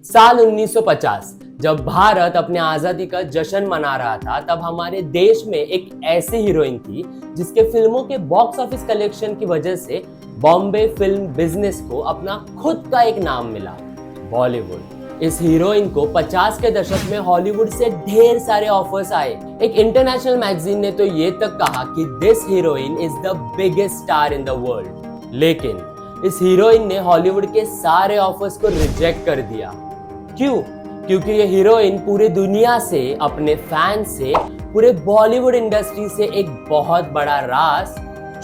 साल 1950 जब भारत अपने आजादी का जश्न मना रहा था, तब हमारे देश में एक ऐसी हीरोइन थी जिसके फिल्मों के बॉक्स ऑफिस कलेक्शन की वजह से बॉम्बे फिल्म बिजनेस को अपना खुद का एक नाम मिला, बॉलीवुड। इस हीरोइन को 50 के दशक में हॉलीवुड से ढेर सारे ऑफर्स आए। एक इंटरनेशनल मैगजीन ने तो ये तक कहा कि this heroine is the biggest star in the world. लेकिन इस हीरोइन ने हॉलीवुड के सारे ऑफर्स को रिजेक्ट कर दिया। क्यों? क्योंकि ये हीरोइन पूरी दुनिया से, अपने फैन से, पूरे बॉलीवुड इंडस्ट्री से एक बहुत बड़ा राज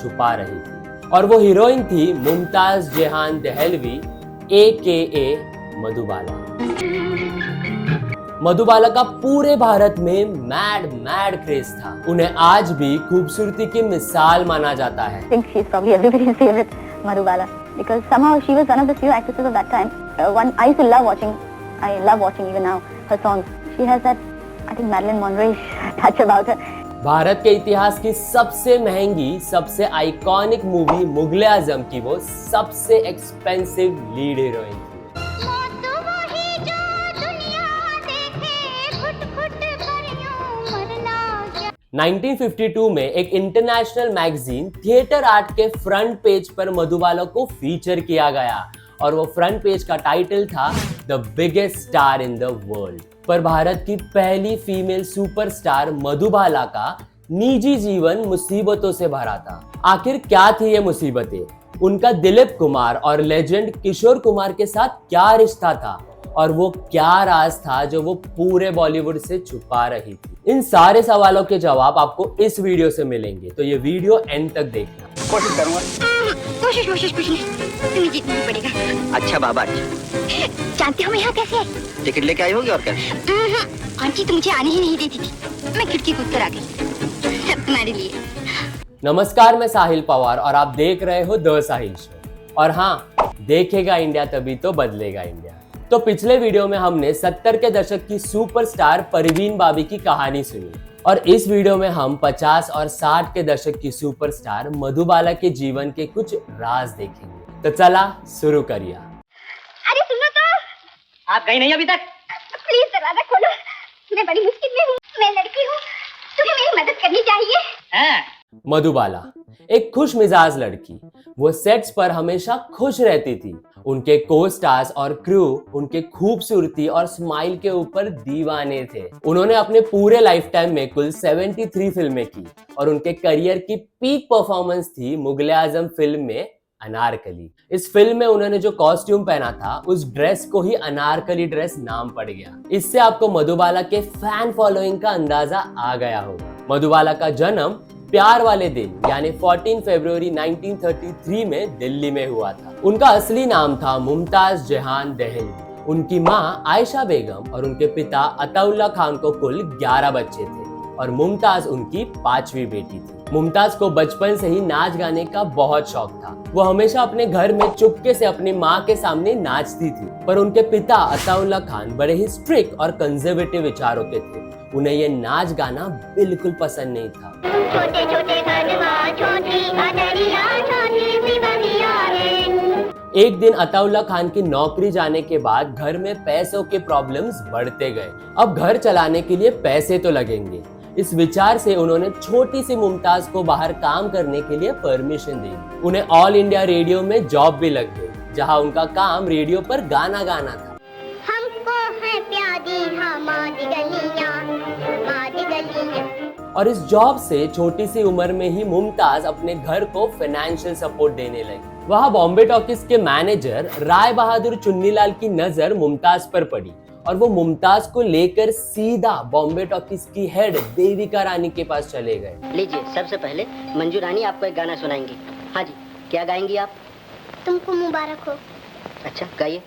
छुपा रही थी। और वो हीरोइन थी मुमताज जहान देहलवी AKA मधुबाला। मधुबाला का पूरे भारत में मैड क्रेज था। उन्हें आज भी खूबसूरती की मिसाल माना जाता है। Madhubala, because somehow she was one of the few actresses of that time. I used to love watching even now her songs. She has that, I think, Marilyn Monroe touch about her. Bharat के इतिहास की सबसे महंगी, सबसे iconic movie Mughal e आजम की वो सबसे expensive lead heroine थी। 1952 में एक इंटरनेशनल मैगजीन थिएटर आर्ट के फ्रंट पेज पर मधुबाला को फीचर किया गया और वो फ्रंट पेज का टाइटल था the biggest star in the world. पर भारत की पहली फीमेल सुपरस्टार मधुबाला का निजी जीवन मुसीबतों से भरा था। आखिर क्या थी ये मुसीबतें? उनका दिलीप कुमार और लेजेंड किशोर कुमार के साथ क्या रिश्ता था और वो क्या राज था जो वो पूरे बॉलीवुड से छुपा रही थी? इन सारे सवालों के जवाब आपको इस वीडियो से मिलेंगे, तो ये वीडियो एंड तक देखना। कोशिश करूंगा। कोशिश कुछ नहीं, तुम्हें जीतना ही पड़ेगा। अच्छा बाबा, अच्छा। जानते हो मैं यहाँ कैसे आई? टिकट लेके आई होगी और क्या? आंटी तो मुझे आने ही नहीं देती थी, मैं खिड़की कूद कर आ गई तुम्हारे लिए। नमस्कार, मैं साहिल पवार और आप देख रहे हो द साहिल शो। और हाँ, देखेगा इंडिया तभी तो बदलेगा इंडिया। तो पिछले वीडियो में हमने 70 के दशक की सुपरस्टार परवीन बाबी की कहानी सुनी और इस वीडियो में हम 50 और 60 के दशक की सुपरस्टार मधुबाला के जीवन के कुछ राज देखेंगे। तो चला शुरू करिए। अरे सुनो तो, आप गई नहीं अभी तक? प्लीज दरवाजा खोलो, मैं बड़ी मुश्किल में हूँ, मैं लड़की हूँ, तुम्हें मेरी मदद करनी चाहिए। मधुबाला एक खुश मिजाज लड़की, वो सेट्स पर हमेशा खुश रहती थी। उनके को स्टार्स और क्रू उनके खूबसूरती और स्माइल के ऊपर दीवाने थे। उन्होंने अपने पूरे लाइफ टाइम में कुल 73 फिल्में की और उनके करियर की पीक परफॉर्मेंस थी मुगले आजम फिल्म में अनारकली। इस फिल्म में उन्होंने जो कॉस्ट्यूम पहना था, उस ड्रेस को ही अनारकली ड्रेस नाम पड़ गया। इससे आपको मधुबाला के फैन फॉलोइंग का अंदाजा आ गया होगा। मधुबाला का जन्म प्यार वाले दिन यानी 14 फरवरी 1933 में दिल्ली में हुआ था। उनका असली नाम था मुमताज जहान देहलवी। उनकी माँ आयशा बेगम और उनके पिता अताउल्ला खान को कुल 11 बच्चे थे और मुमताज उनकी 5वीं बेटी थी। मुमताज को बचपन से ही नाच गाने का बहुत शौक था। वो हमेशा अपने घर में चुपके से अपनी माँ के सामने नाचती थी। पर उनके पिता अताउल्ला खान बड़े ही स्ट्रिक्ट और कंजर्वेटिव विचारों के थे। उन्हें ये नाच गाना बिल्कुल पसंद नहीं था। छोटे छोटे एक दिन अताउल्ला खान की नौकरी जाने के बाद घर में पैसों के प्रॉब्लम्स बढ़ते गए। अब घर चलाने के लिए पैसे तो लगेंगे। इस विचार से उन्होंने छोटी सी मुमताज को बाहर काम करने के लिए परमिशन दी। उन्हें ऑल इंडिया रेडियो में जॉब भी लग गई, जहां उनका काम रेडियो पर गाना गाना था। हमको है प्यारी हमारी गलियां, हमारी गलियां। और इस जॉब से छोटी सी उम्र में ही मुमताज अपने घर को फाइनेंशियल सपोर्ट देने लगी। वहां बॉम्बे टॉकीज के मैनेजर राय बहादुर चुन्नीलाल की नजर मुमताज पर पड़ी और वो मुमताज को लेकर सीधा बॉम्बे टॉकीज की हेड देविका रानी के पास चले गए। लीजिए, सबसे पहले मंजू रानी आपको एक गाना सुनाएंगी। हाँ जी, क्या गाएंगी आप? तुमको मुबारक हो। अच्छा, गाइए।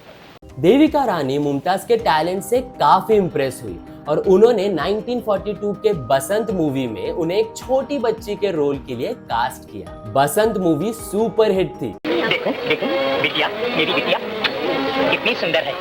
देविका रानी मुमताज के टैलेंट से काफी इम्प्रेस हुई और उन्होंने 1942 के बसंत मूवी में उन्हें एक छोटी बच्ची के रोल के लिए कास्ट किया। बसंत मूवी सुपर हिट थी। देखो देखो बिटिया, मेरी बिटिया कितनी सुंदर है।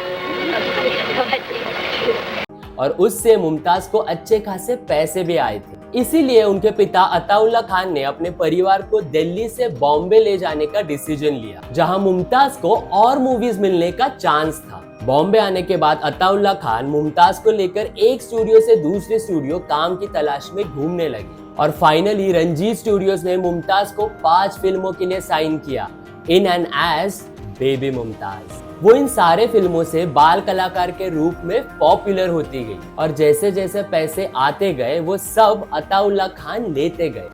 और उससे मुमताज को अच्छे खासे पैसे भी आए थे। इसीलिए उनके पिता अताउल्ला खान ने अपने परिवार को दिल्ली से बॉम्बे ले जाने का डिसीजन लिया, जहां मुमताज को और मूवीज मिलने का चांस था। बॉम्बे आने के बाद अताउल्ला खान मुमताज को लेकर एक स्टूडियो से दूसरे स्टूडियो काम की तलाश में घूमने लगे और फाइनली रंजीत स्टूडियोज ने मुमताज को 5 फिल्मों के लिए साइन किया in and as baby Mumtaz. वो इन सारे फिल्मों से बाल कलाकार के रूप में पॉपुलर होती गई और जैसे जैसे पैसे आते गए वो सब अताउल्ला खान लेते गए।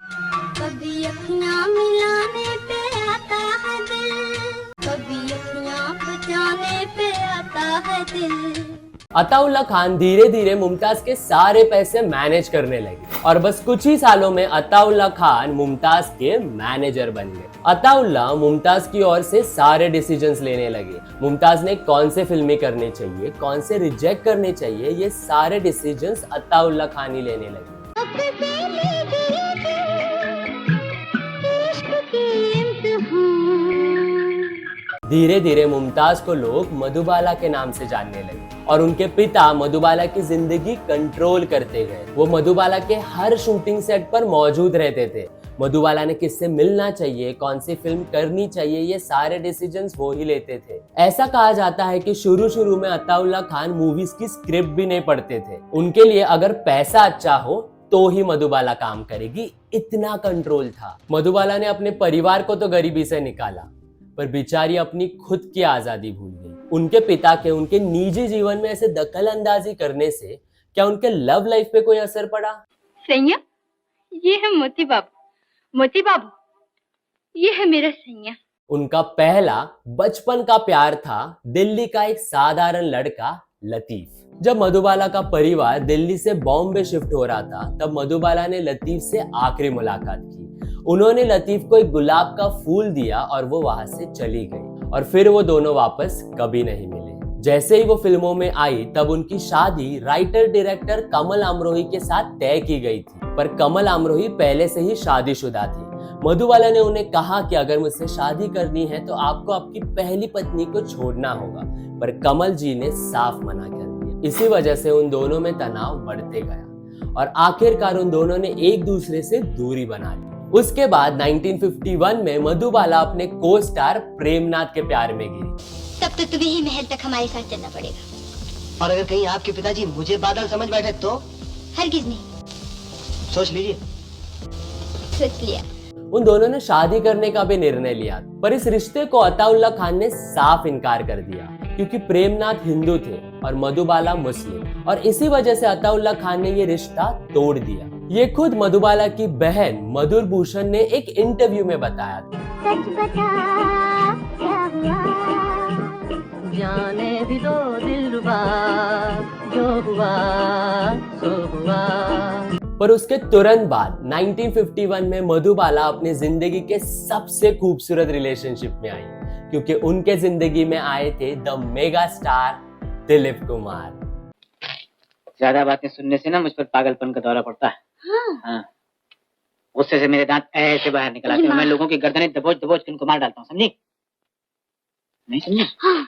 कभी अखियां मिलाने पे आता है दिल, कभी अखियां बचाने पे आता है दिल। अताउल्ला खान धीरे धीरे मुमताज के सारे पैसे मैनेज करने लगे और बस कुछ ही सालों में अताउल्ला खान मुमताज के मैनेजर बन गए। अताउल्ला मुमताज की ओर से सारे डिसीजंस लेने लगे। मुमताज ने कौन से फिल्में करनी चाहिए, कौन से रिजेक्ट करने चाहिए, ये सारे डिसीजंस अताउल्ला खान ही लेने लगे। धीरे धीरे मुमताज को लोग मधुबाला के नाम से जानने लगे और उनके पिता मधुबाला की जिंदगी कंट्रोल करते गए। वो मधुबाला के हर शूटिंग सेट पर मौजूद रहते थे। मधुबाला ने किससे मिलना चाहिए, कौन सी फिल्म करनी चाहिए, ये सारे डिसीजंस वो ही लेते थे। ऐसा कहा जाता है कि शुरू में अताउल्ला खान मूवीज की स्क्रिप्ट भी नहीं पढ़ते थे। उनके लिए अगर पैसा अच्छा हो तो ही मधुबाला काम करेगी, इतना कंट्रोल था। मधुबाला ने अपने परिवार को तो गरीबी से निकाला पर बेचारी अपनी खुद की आजादी भूल गई। उनके पिता के उनके निजी जीवन में ऐसे दखल अंदाजी करने से क्या उनके लव लाइफ पे कोई असर पड़ा? सैया, ये है मोती बाबू। मोती बाबू, ये है मेरा सैया। उनका पहला बचपन का प्यार था दिल्ली का एक साधारण लड़का लतीफ। जब मधुबाला का परिवार दिल्ली से बॉम्बे शिफ्ट हो रहा था तब मधुबाला ने लतीफ से आखिरी मुलाकात की। उन्होंने लतीफ को एक गुलाब का फूल दिया और वो वहां से चली गई और फिर वो दोनों वापस कभी नहीं मिले। जैसे ही वो फिल्मों में आई तब उनकी शादी राइटर डायरेक्टर कमल अमरोही के साथ तय की गई थी, पर कमल अमरोही पहले से ही शादीशुदा थी। मधुबाला ने उन्हें कहा कि अगर मुझसे शादी करनी है तो आपको आपकी पहली पत्नी को छोड़ना होगा, पर कमल जी ने साफ मना कर दिया। इसी वजह से उन दोनों में तनाव बढ़ते गया और आखिरकार उन दोनों ने एक दूसरे से दूरी बना ली। उसके बाद 1951 में मधुबाला अपने को स्टार प्रेमनाथ के प्यार में गिरी। तब तो तुम्हें ही महल तक हमारे साथ चलना पड़ेगा। और अगर कहीं आपके पिताजी मुझे बादल समझ बैठे तो? हरगिज नहीं। सोच लीजिए। सोच लिया। उन दोनों ने शादी करने का भी निर्णय लिया, पर इस रिश्ते को अताउल्ला खान ने साफ इनकार कर दिया क्योंकि प्रेमनाथ हिंदू थे और मधुबाला मुस्लिम, और इसी वजह से अताउल्ला खान ने ये रिश्ता तोड़ दिया। ये खुद मधुबाला की बहन मधुर भूषण ने एक इंटरव्यू में बताया। सच बता क्या हुआ? जाने भी दो दिलरुबा, जो हुआ सो हुआ। पर उसके तुरंत बाद 1951 में मधुबाला अपनी जिंदगी के सबसे खूबसूरत रिलेशनशिप में आई क्योंकि उनके जिंदगी में आए थे the mega star Dilip Kumar. ज्यादा बातें सुनने से ना मुझ पर पागलपन का दौरा पड़ता है। हाँ। गुस्से से मेरे दांत ऐसे बाहर निकल आते हैं। मैं लोगों की गर्दनें दबोच दबोच के उनको मार डालता हूँ, समझी? नहीं समझी? हाँ,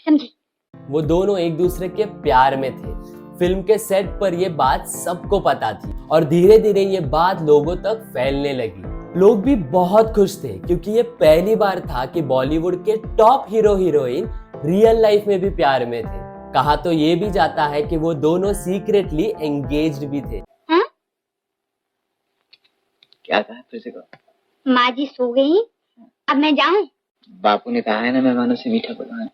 समझी। वो दोनों एक दूसरे के प्यार में थे। फिल्म के सेट पर ये बात सबको पता थी और धीरे धीरे ये बात लोगों तक फैलने लगी। लोग भी बहुत खुश थे क्योंकि ये पहली बार था कि बॉलीवुड के top hero heroine real life में भी प्यार में थे। कहा तो ये भी जाता है कि वो दोनों सीक्रेटली एंगेज्ड भी थे। हाँ? क्या कहा तुझे को? माँ जी सो गई, अब मैं जाऊं? बापू ने कहा है ना मेहमानों से मीठा बोलना।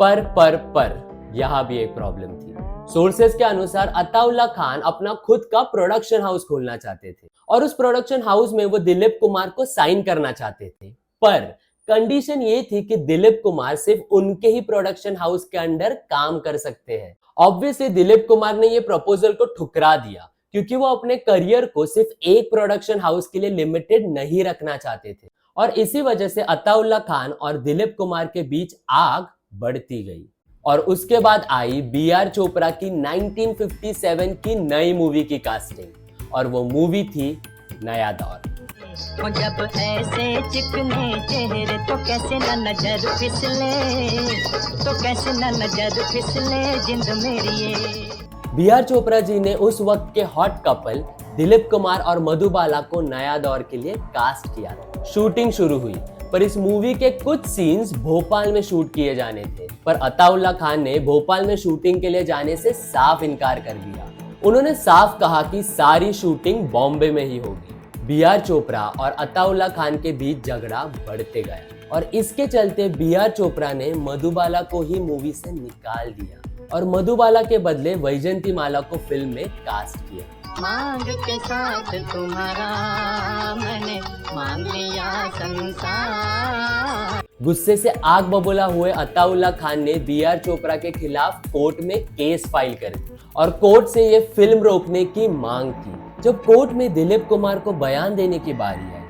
पर यहाँ भी एक प्रॉब्लम थी। सोर्सेस के अनुसार अताउल्ला खान अपना खुद का प्रोडक्शन हाउस खोलना चाहते थे और उस प्रोडक्शन हाउस में वो दिलीप कुमार को साइन करना चाहते थे, पर कंडीशन ये थी कि दिलीप कुमार सिर्फ उनके ही प्रोडक्शन हाउस के अंडर काम कर सकते हैं। ऑब्वियसली दिलीप कुमार ने ये प्रपोजल को ठुकरा दिया क्योंकि वो अपने करियर को सिर्फ एक प्रोडक्शन हाउस के लिए लिमिटेड नहीं रखना चाहते थे और इसी वजह से अताउल्ला खान और दिलीप कुमार के बीच आग बढ़ती गई। और उसके बाद आई बी.आर. चोपड़ा की 1957 की नई मूवी की कास्टिंग और वो मूवी थी नया दौर। जब ऐसे चिकने चेहरे तो कैसे न नजर फिसले, तो कैसे न नजर फिसले जिंद मेरी ये। बी.आर. चोपड़ा जी ने उस वक्त के हॉट कपल दिलीप कुमार और मधुबाला को नया दौर के लिए कास्ट किया। शूटिंग शुरू हुई। पर इस मूवी के कुछ सीन्स भोपाल में शूट किए जाने थे, पर अताउल्ला खान ने भोपाल में शूटिंग के लिए जाने से साफ इनकार कर दिया। उन्होंने साफ कहा कि सारी शूटिंग बॉम्बे में ही होगी। बी.आर. चोपड़ा और अताउल्ला खान के बीच झगड़ा बढ़ते गया और इसके चलते बी.आर. चोपड़ा ने मधुबाला को ही मूवी से निकाल दिया और मधुबाला के बदले वैजयंतीमाला को फिल्म में कास्ट किया। मांग के साथ तुम्हारा मैंने मांग लिया संसार। गुस्से से आग बबूला हुए अताउल्ला खान ने बी.आर. चोपड़ा के खिलाफ कोर्ट में केस फाइल कर दी और कोर्ट से ये फिल्म रोकने की मांग की। जब कोर्ट में दिलीप कुमार को बयान देने की बारी आई,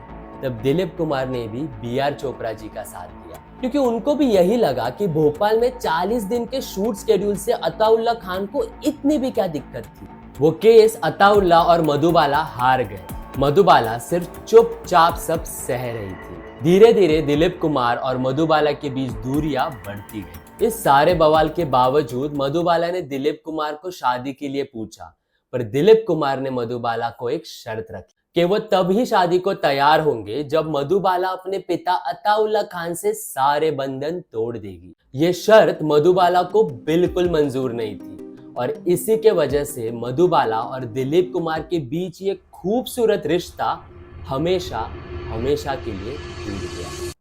तब दिलीप कुमार ने भी बी.आर. चोपड़ा जी का साथ दिया, क्योंकि उनको भी यही लगा कि भोपाल में 40 दिन के शूट शेड्यूल से अताउल्ला खान को इतनी भी क्या दिक्कत थी। वो केस अताउल्ला और मधुबाला हार गए। मधुबाला सिर्फ चुपचाप सब सह रही थी। धीरे धीरे दिलीप कुमार और मधुबाला के बीच दूरियां बढ़ती गई। इस सारे बवाल के बावजूद मधुबाला ने दिलीप कुमार को शादी के लिए पूछा, पर दिलीप कुमार ने मधुबाला को एक शर्त रखी कि वो तभी शादी को तैयार होंगे जब मधुबाला अपने पिता अताउल्ला खान से सारे बंधन तोड़ देगी। ये शर्त मधुबाला को बिल्कुल मंजूर नहीं थी और इसी के वजह से मधुबाला और दिलीप कुमार के बीच ये खूबसूरत रिश्ता हमेशा हमेशा के लिए टूट गया।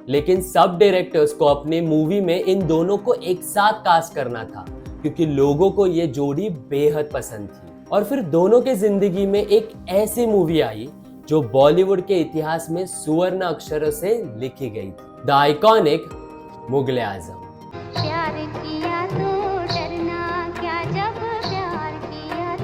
लेकिन सब डायरेक्टर्स को अपने मूवी में इन दोनों को एक साथ कास्ट करना था, क्योंकि लोगों को ये जोड़ी बेहद पसंद थी। और फिर दोनों के जिंदगी में एक ऐसी मूवी आई जो बॉलीवुड के इतिहास में सुवर्ण अक्षरों से लिखी गई थी, द आइकॉनिक मुगले आजम। प्यार किया तो डरना क्या जब प्यार किया।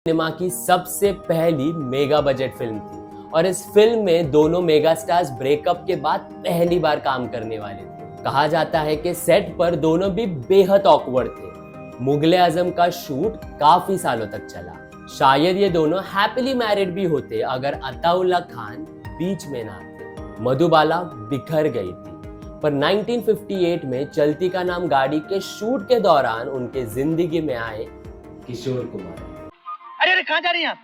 सिनेमा की सबसे पहली मेगा बजट फिल्म थी और इस फिल्म में दोनों मेगा स्टार्स ब्रेकअप के बाद पहली बार काम करने वाले थे। कहा जाता है कि सेट पर दोनों भी बेहद ऑकवर्ड थे। मुगले आजम का शूट काफी सालों तक चला। शायद ये दोनों हैप्पीली मैरिड भी होते अगर अताउल्ला खान बीच में ना थे। मधुबाला बिखर गई थी, पर 1958 में चलती का नाम गाड़ी के शूट के दौरान उनके जिंदगी में आए किशोर कुमार। अरे अरे कहाँ जा रही हैं आप?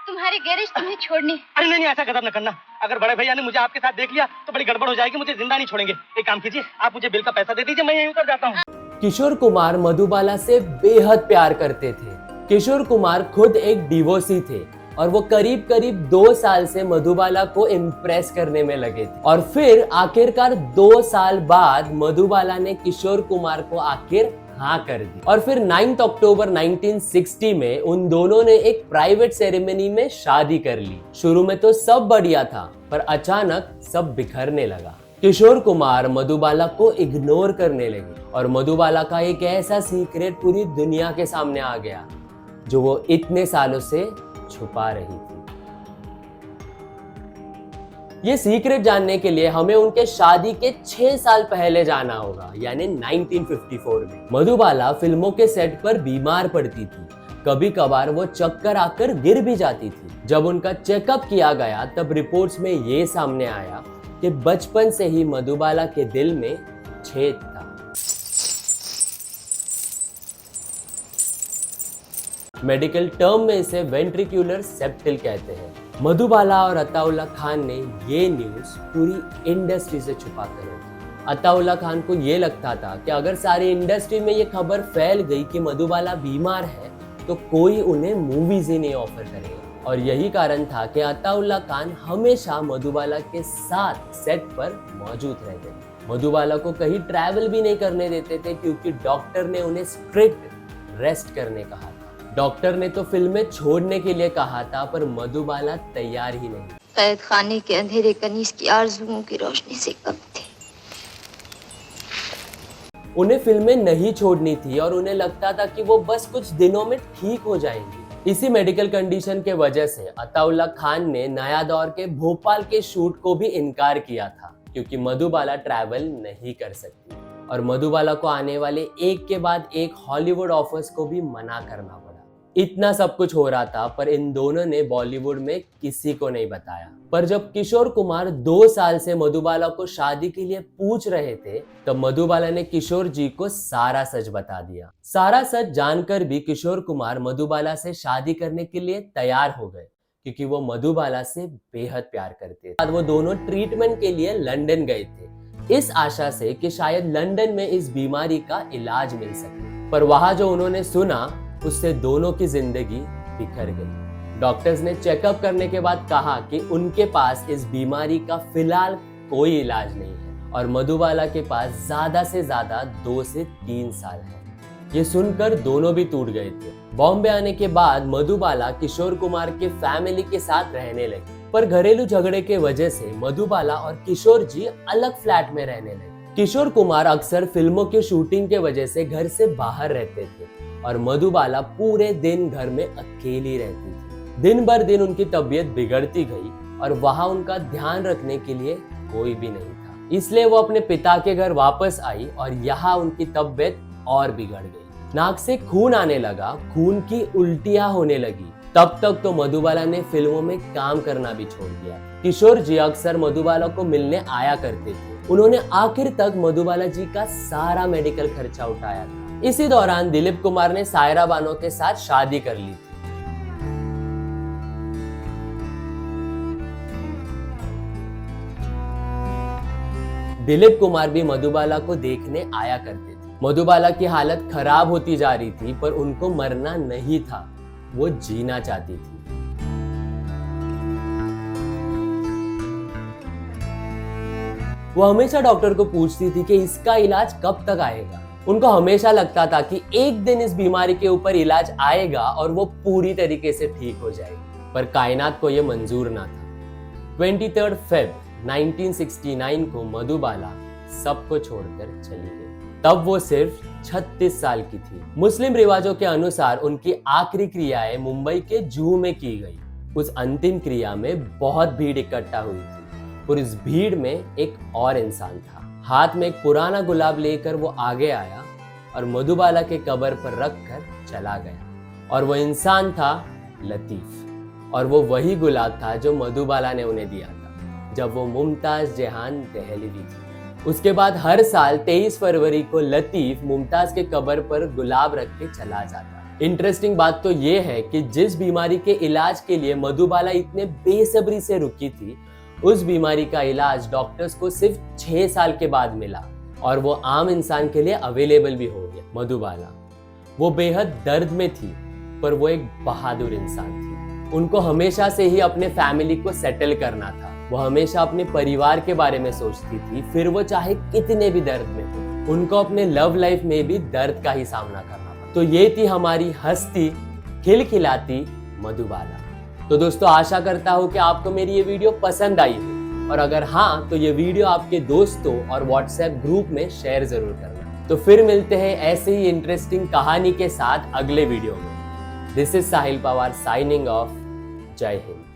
तुम्हारे गैरेज तुम्हें छोड़ने। अरे नहीं ऐसा कदम न करना। अगर बड़े भैया ने मुझे आपके साथ देख लिया तो बड़ी गड़बड़ हो जाएगी, मुझे जिंदा नहीं छोड़ेंगे। एक काम कीजिए, आप मुझे बिल का पैसा दे दीजिए, मैं यहीं उतर जाता हूँ। किशोर कुमार मधुबाला से बेहद प्यार करते थे। किशोर कुमार खुद एक डिवोर्सी थे और वो करीब करीब 2 साल से मधुबाला को इम्प्रेस करने में लगे थे। और फिर आखिरकार 2 साल बाद मधुबाला ने किशोर कुमार को आखिर हाँ कर दी और फिर 9 अक्टूबर 1960 में उन दोनों ने एक प्राइवेट सेरेमनी में शादी कर ली। शुरू में तो सब बढ़िया था, पर अचानक सब बिखरने लगा। किशोर कुमार मधुबाला को इग्नोर करने लगे और मधुबाला का एक ऐसा सीक्रेट पूरी दुनिया के सामने आ गया जो वो इतने सालों से छुपा रही थी। ये सीक्रेट जानने के लिए हमें उनके शादी के 6 साल पहले जाना होगा, यानी 1954 में। मधुबाला फिल्मों के सेट पर बीमार पड़ती थी। कभी कभार वो चक्कर आकर गिर भी जाती थी। जब उनका चेकअप किया गया तब रिपोर्ट्स में ये सामने आया कि बचपन से ही मधुबाला के दिल में छेद था। मेडिकल टर्म में इसे वेंट्रिकुलर सेप्टिल कहते हैं। मधुबाला और अताउल्ला खान ने ये न्यूज पूरी इंडस्ट्री से छुपा कर रखी। अताउल्ला खान को ये लगता था कि अगर सारी इंडस्ट्री में ये खबर फैल गई कि मधुबाला बीमार है तो कोई उन्हें मूवीज ही नहीं ऑफर करेगा। और यही कारण था कि अताउल्ला खान हमेशा मधुबाला के साथ सेट पर मौजूद रहते थे। मधुबाला को कहीं ट्रैवल भी नहीं करने देते थे क्योंकि डॉक्टर ने उन्हें स्ट्रिक्ट रेस्ट करने कहा था। डॉक्टर ने तो फिल्में छोड़ने के लिए कहा था, पर मधुबाला तैयार ही नहीं। कैद खाने के अंधेरे कनीज की आरज़ुओं की रोशनी से कम थे। उन्हें फिल्में नहीं छोड़नी थी और उन्हें लगता था कि वो बस कुछ दिनों में ठीक हो जाएंगी। इसी मेडिकल कंडीशन के वजह से अताउल्ला खान ने नया दौर के भोपाल के शूट को भी इनकार किया था, क्योंकि मधुबाला ट्रैवल नहीं कर सकती और मधुबाला को आने वाले एक के बाद एक हॉलीवुड ऑफर्स को भी मना करना पड़ा। इतना सब कुछ हो रहा था, पर इन दोनों ने बॉलीवुड में किसी को नहीं बताया। पर जब किशोर कुमार 2 साल से मधुबाला को शादी के लिए पूछ रहे थे, तब मधुबाला ने किशोर जी को सारा सच बता दिया। सारा सच जानकर भी किशोर कुमार मधुबाला से शादी करने के लिए तैयार हो गए, क्योंकि वो मधुबाला से बेहद प्यार करते थे। वो दोनों ट्रीटमेंट के लिए लंदन गए थे, इस आशा से कि शायद लंदन में इस बीमारी का इलाज मिल सके। पर वहां जो उन्होंने सुना, उससे दोनों की जिंदगी बिखर गई। डॉक्टर्स ने चेकअप करने के बाद कहा कि उनके पास इस बीमारी का फिलहाल कोई इलाज नहीं है और मधुबाला के पास ज्यादा से ज्यादा 2 से 3 साल है। ये सुनकर दोनों भी टूट गए थे। बॉम्बे आने के बाद मधुबाला किशोर कुमार के फैमिली के साथ रहने लगी, पर घरेलू झगड़े के वजह से मधुबाला और किशोर जी अलग फ्लैट में रहने लगे। किशोर कुमार अक्सर फिल्मों के शूटिंग के वजह से घर से बाहर रहते थे और मधुबाला पूरे दिन घर में अकेली रहती थी। दिन भर दिन उनकी तबीयत बिगड़ती गई और वहां उनका ध्यान रखने के लिए कोई भी नहीं था। इसलिए वो अपने पिता के घर वापस आई और यहाँ उनकी तबीयत और बिगड़ गई। नाक से खून आने लगा, खून की उल्टियां होने लगी। तब तक तो मधुबाला ने फिल्मों में काम करना भी छोड़ दिया। किशोर जी अक्सर मधुबाला को मिलने आया करते थे। उन्होंने आखिर तक मधुबाला जी का सारा मेडिकल खर्चा उठाया था। इसी दौरान दिलीप कुमार ने सायरा बानो के साथ शादी कर ली थी। दिलीप कुमार भी मधुबाला को देखने आया करते थे। मधुबाला की हालत खराब होती जा रही थी, पर उनको मरना नहीं था, वो जीना चाहती थी। वो हमेशा डॉक्टर को पूछती थी कि इसका इलाज कब तक आएगा। उनको हमेशा लगता था कि एक दिन इस बीमारी के ऊपर इलाज आएगा और वो पूरी तरीके से ठीक हो जाएगी, पर कायनात को यह मंजूर ना था। 23 फ़रवरी 1969 को मधुबाला सबको छोड़कर चली गई। तब वो सिर्फ 36 साल की थी। मुस्लिम रिवाजों के अनुसार उनकी आखिरी क्रियाएं मुंबई के जूहू में की गई। उस अंतिम क्रिया में बहुत भीड़ इकट्ठा हुई थी और इस भीड़ में एक और इंसान था। हाथ में एक पुराना गुलाब लेकर वो आगे आया और मधुबाला के कब्र पर रखकर चला गया। और वो इंसान था लतीफ, और वो वही गुलाब था जो मधुबाला ने उन्हें दिया था जब वो मुमताज जहान दहलवी थी। उसके बाद हर साल 23 फरवरी को लतीफ मुमताज के कब्र पर गुलाब रख के चला जाता। इंटरेस्टिंग बात तो ये है कि जिस बीमारी के इलाज के लिए मधुबाला इतने बेसब्री से रुकी थी, उस बीमारी का इलाज डॉक्टर्स को सिर्फ 6 साल के बाद मिला और वो आम इंसान के लिए अवेलेबल भी हो गया। मधुबाला वो बेहद दर्द में थी, पर वो एक बहादुर इंसान थी। उनको हमेशा से ही अपने फैमिली को सेटल करना था। वो हमेशा अपने परिवार के बारे में सोचती थी, फिर वो चाहे कितने भी दर्द में हो। उनको अपने लव लाइफ में भी दर्द का ही सामना करना पड़ा। तो ये थी हमारी हंसती खिलखिलाती मधुबाला। तो दोस्तों, आशा करता हूँ कि आपको मेरी ये वीडियो पसंद आई हो, और अगर हाँ तो ये वीडियो आपके दोस्तों और व्हाट्सएप ग्रुप में शेयर जरूर करना। तो फिर मिलते हैं ऐसे ही इंटरेस्टिंग कहानी के साथ अगले वीडियो में। This is Sahil Pawar signing off. जय हिंद।